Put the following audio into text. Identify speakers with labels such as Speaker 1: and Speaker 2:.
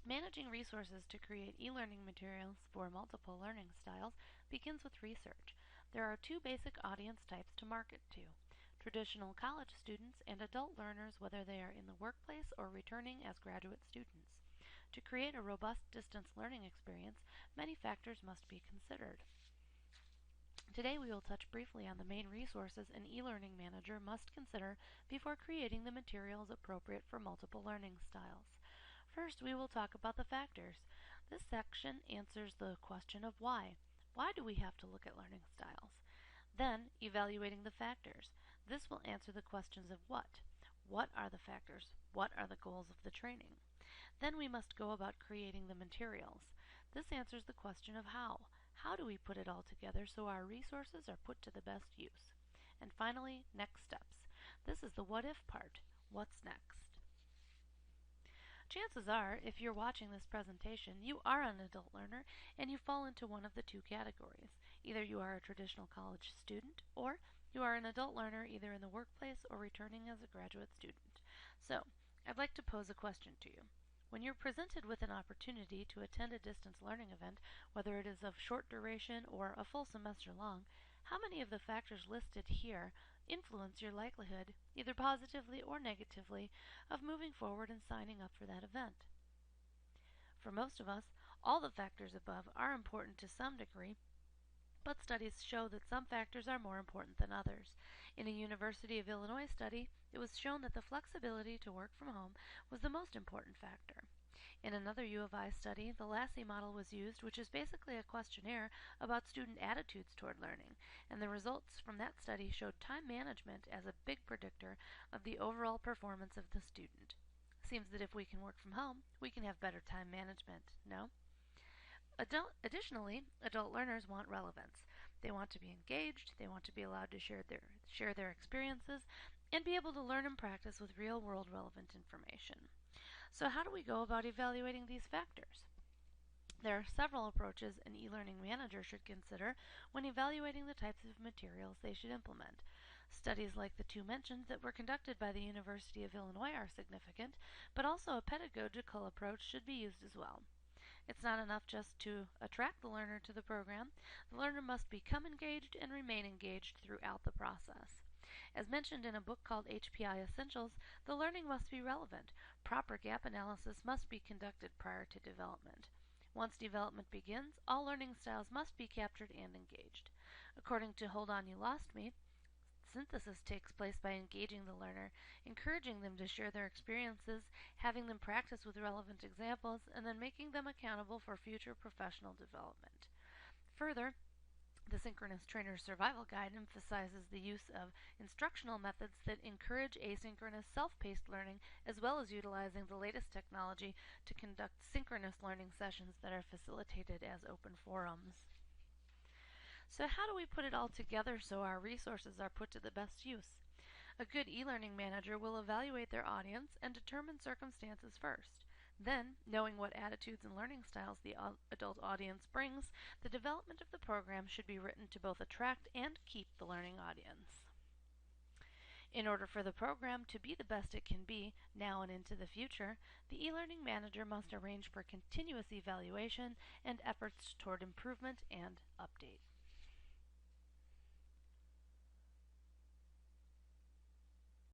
Speaker 1: Managing resources to create e-learning materials for multiple learning styles begins with research. There are two basic audience types to market to: traditional college students and adult learners, whether they are in the workplace or returning as graduate students. To create a robust distance learning experience, many factors must be considered. Today we will touch briefly on the main resources an e-learning manager must consider before creating the materials appropriate for multiple learning styles. First, we will talk about the factors. This section answers the question of why. Why do we have to look at learning styles? Then, evaluating the factors. This will answer the questions of what. What are the factors? What are the goals of the training? Then we must go about creating the materials. This answers the question of how. How do we put it all together so our resources are put to the best use? And finally, next steps. This is the what if part. What's next? Chances are, if you're watching this presentation, you are an adult learner and you fall into one of the two categories. Either you are a traditional college student or you are an adult learner either in the workplace or returning as a graduate student. So, I'd like to pose a question to you. When you're presented with an opportunity to attend a distance learning event, whether it is of short duration or a full semester long, how many of the factors listed here influence your likelihood, either positively or negatively, of moving forward and signing up for that event? For most of us, all the factors above are important to some degree, but studies show that some factors are more important than others. In a University of Illinois study, it was shown that the flexibility to work from home was the most important factor. In another U of I study, the Lassie model was used, which is basically a questionnaire about student attitudes toward learning, and the results from that study showed time management as a big predictor of the overall performance of the student. Seems that if we can work from home, we can have better time management, no? Additionally, adult learners want relevance. They want to be engaged, they want to be allowed to share their experiences, and be able to learn and practice with real-world relevant information. So how do we go about evaluating these factors? There are several approaches an e-learning manager should consider when evaluating the types of materials they should implement. Studies like the two mentioned that were conducted by the University of Illinois are significant, but also a pedagogical approach should be used as well. It's not enough just to attract the learner to the program. The learner must become engaged and remain engaged throughout the process. As mentioned in a book called HPI Essentials, the learning must be relevant. Proper gap analysis must be conducted prior to development. Once development begins, all learning styles must be captured and engaged. According to Hold On You Lost Me, synthesis takes place by engaging the learner, encouraging them to share their experiences, having them practice with relevant examples, and then making them accountable for future professional development. Further, the Synchronous Trainer Survival Guide emphasizes the use of instructional methods that encourage asynchronous, self-paced learning, as well as utilizing the latest technology to conduct synchronous learning sessions that are facilitated as open forums. So how do we put it all together so our resources are put to the best use? A good e-learning manager will evaluate their audience and determine circumstances first. Then, knowing what attitudes and learning styles the adult audience brings, the development of the program should be written to both attract and keep the learning audience. In order for the program to be the best it can be, now and into the future, the e-learning manager must arrange for continuous evaluation and efforts toward improvement and update.